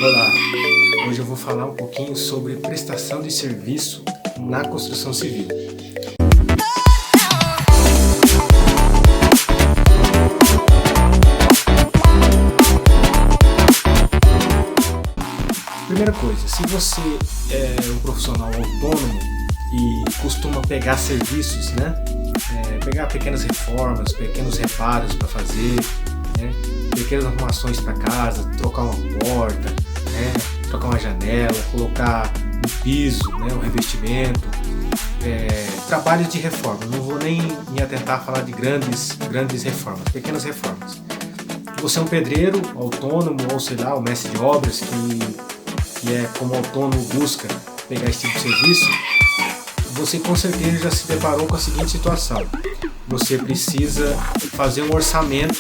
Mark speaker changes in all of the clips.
Speaker 1: Olá, hoje eu vou falar um pouquinho sobre prestação de serviço na construção civil. Primeira coisa, se você é um profissional autônomo e costuma pegar serviços, pegar pequenas reformas, pequenos reparos para fazer, pequenas arrumações para casa, trocar uma porta, trocar uma janela, colocar um piso, um revestimento, trabalhos de reforma. Não vou nem me atentar a falar de grandes reformas, pequenas reformas. Você é um pedreiro autônomo ou sei lá, um mestre de obras que é como autônomo busca pegar esse tipo de serviço, você com certeza já se deparou com a seguinte situação: você precisa fazer um orçamento,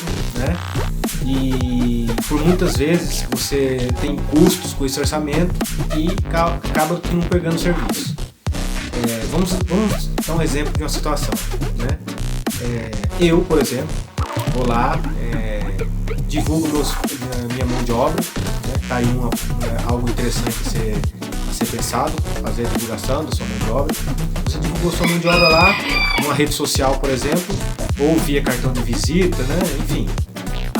Speaker 1: e por muitas vezes você tem custos com esse orçamento e acaba que não pegando o serviço. Vamos dar um exemplo de uma situação, eu, por exemplo, vou lá, divulgo minha mão de obra, tá aí algo interessante a ser pensado, fazer a divulgação da sua mão de obra. Você divulgou sua mão de obra lá numa rede social, por exemplo, ou via cartão de visita, enfim.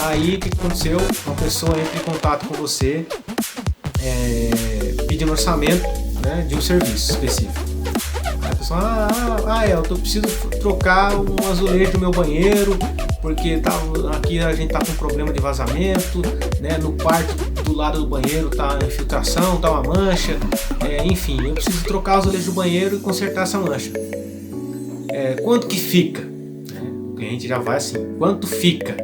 Speaker 1: Aí o que aconteceu? Uma pessoa entra em contato com você pedindo orçamento, de um serviço específico. Aí a pessoa, eu preciso trocar um azulejo do meu banheiro, porque aqui a gente tá com problema de vazamento, no quarto do lado do banheiro tá infiltração, tá uma mancha, enfim, eu preciso trocar o azulejo do banheiro e consertar essa mancha. Quanto que fica? O cliente já vai assim, quanto fica?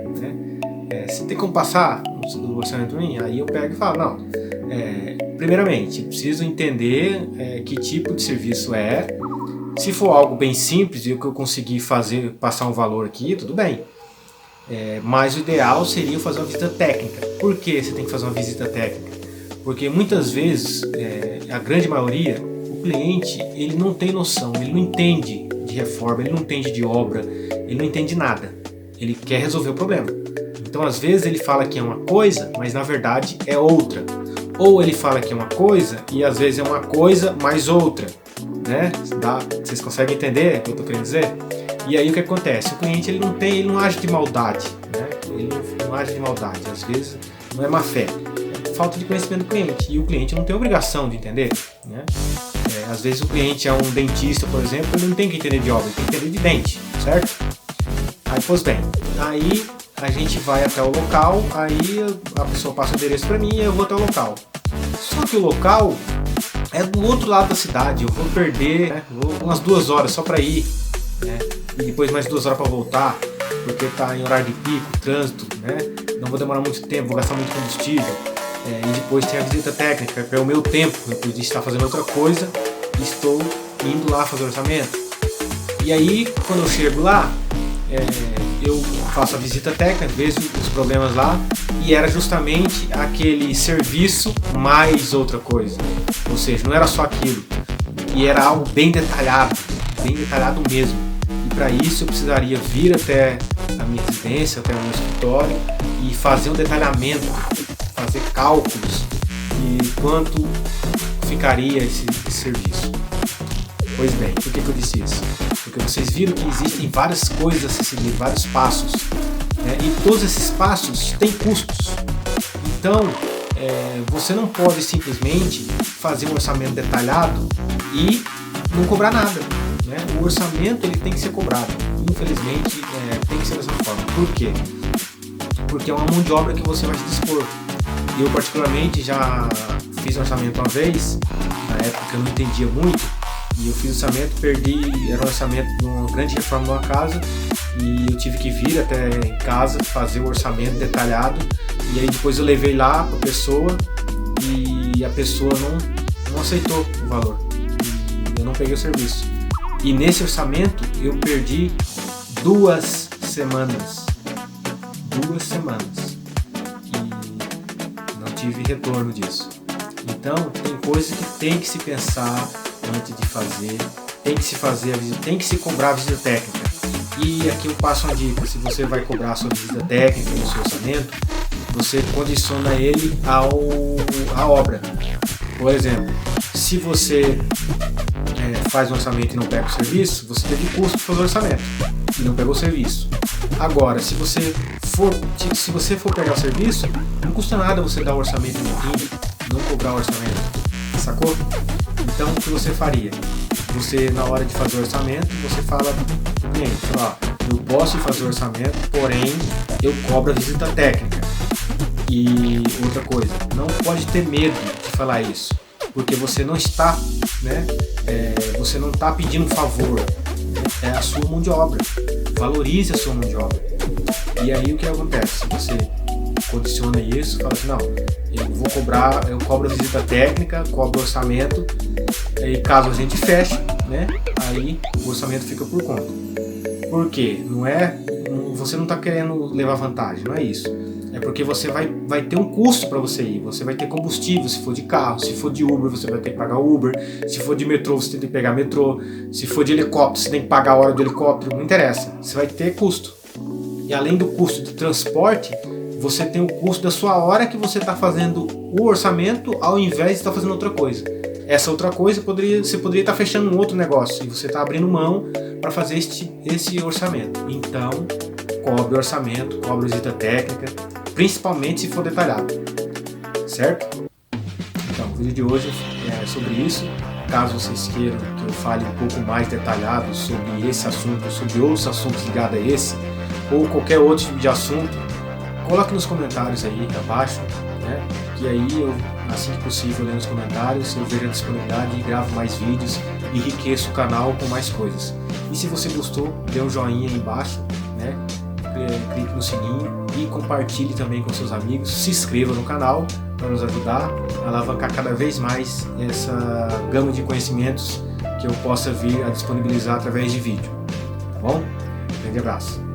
Speaker 1: Você tem como passar o orçamento para mim? Aí eu pego e falo, não, primeiramente, preciso entender que tipo de serviço é. Se for algo bem simples e o que eu conseguir fazer, passar um valor aqui, tudo bem. Mas o ideal seria fazer uma visita técnica. Por que você tem que fazer uma visita técnica? Porque muitas vezes, a grande maioria, o cliente ele não tem noção, ele não entende de reforma, ele não entende de obra, ele não entende nada. Ele quer resolver o problema. Então às vezes ele fala que é uma coisa, mas na verdade é outra. Ou ele fala que é uma coisa e às vezes é uma coisa mais outra. Vocês conseguem entender o que eu estou querendo dizer? E aí o que acontece? O cliente ele não age de maldade, ele não age de maldade, às vezes não é má fé, é falta de conhecimento do cliente, e o cliente não tem obrigação de entender, às vezes o cliente é um dentista, por exemplo, ele não tem que entender de obra, ele tem que entender de dente, certo? Aí, pois bem, aí a gente vai até o local, aí a pessoa passa o endereço para mim e eu vou até o local. Só que o local é do outro lado da cidade, eu vou perder umas 2 horas só para ir, e depois mais 2 horas para voltar, porque está em horário de pico, trânsito, não vou demorar muito tempo, vou gastar muito combustível, e depois tem a visita técnica, que é o meu tempo, eu podia estar fazendo outra coisa, e estou indo lá fazer o orçamento. E aí, quando eu chego lá, eu faço a visita técnica, vejo os problemas lá, e era justamente aquele serviço mais outra coisa, ou seja, não era só aquilo, e era algo bem detalhado mesmo. E para isso eu precisaria vir até a minha residência, até o meu escritório e fazer um detalhamento, fazer cálculos de quanto ficaria esse serviço. Pois bem, por que eu disse isso? Porque vocês viram que existem várias coisas a se seguir, vários passos, e todos esses passos têm custos. Então, você não pode simplesmente fazer um orçamento detalhado e não cobrar nada. O orçamento ele tem que ser cobrado. Infelizmente, tem que ser dessa forma. Por quê? Porque é uma mão de obra que você vai se dispor. Eu, particularmente, já fiz orçamento uma vez, na época eu não entendia muito, e eu fiz orçamento, era um orçamento de uma grande reforma de uma casa, e eu tive que vir até em casa fazer o orçamento detalhado, e aí depois eu levei lá para a pessoa, e a pessoa não aceitou o valor, e eu não peguei o serviço. E nesse orçamento eu perdi 2 semanas. 2 semanas. E não tive retorno disso. Então tem coisas que tem que se pensar antes de fazer. Tem que se fazer a visita, tem que se cobrar a visita técnica. E aqui eu passo uma dica: se você vai cobrar a sua visita técnica no seu orçamento, você condiciona ele à obra. Por exemplo, se você faz um orçamento e não pega o serviço, você teve custo para fazer o orçamento e não pegou o serviço. Agora, se você for pegar o serviço, não custa nada você dar o orçamento no fim, não cobrar o orçamento, sacou? Então, o que você faria? Você, na hora de fazer o orçamento, você fala para o cliente, eu posso fazer o orçamento, porém, eu cobro a visita técnica. E outra coisa, não pode ter medo de falar isso, porque você não está, você não está pedindo um favor, é a sua mão de obra. Valorize a sua mão de obra. E aí o que acontece? Você condiciona isso, fala assim, não, eu cobro a visita técnica, cobro o orçamento, e caso a gente feche, aí o orçamento fica por conta. Por quê? Você não está querendo levar vantagem, não é isso. É porque você vai ter um custo para você ir. Você vai ter combustível, se for de carro, se for de Uber, você vai ter que pagar Uber, se for de metrô, você tem que pegar metrô, se for de helicóptero, você tem que pagar a hora do helicóptero, não interessa, você vai ter custo. E além do custo de transporte, você tem o custo da sua hora que você está fazendo o orçamento ao invés de estar fazendo outra coisa. Essa outra coisa você poderia estar fechando um outro negócio e você está abrindo mão para fazer esse orçamento. Então, cobre orçamento, cobre visita técnica, principalmente se for detalhado, certo? Então, o vídeo de hoje é sobre isso. Caso vocês queiram que eu fale um pouco mais detalhado sobre esse assunto, sobre outros assuntos ligados a esse, ou qualquer outro tipo de assunto, coloque nos comentários aí abaixo, que aí eu, assim que possível, leio nos comentários, eu vejo a disponibilidade e gravo mais vídeos, enriqueço o canal com mais coisas. E se você gostou, dê um joinha aí embaixo, clique no sininho e compartilhe também com seus amigos, se inscreva no canal para nos ajudar a alavancar cada vez mais essa gama de conhecimentos que eu possa vir a disponibilizar através de vídeo, tá bom? Um grande abraço!